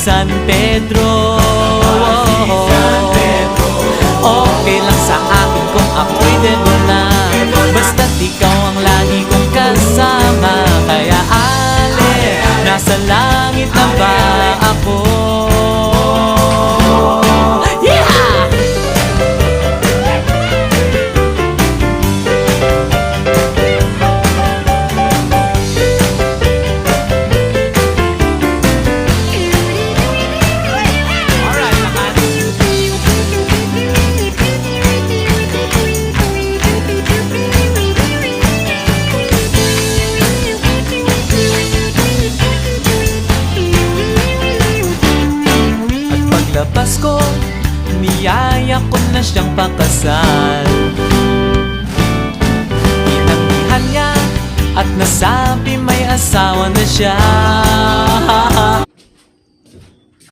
San Pedro. Okay lang sa akin kung ako'y debo na, basta't ikaw ang lagi kong kasama. Kaya ale, nasa langit na ba ako? Yeah! Paglabas ko, niyaya ko na siyang pakasal. Inanggihan niya at nasabi may asawa na siya.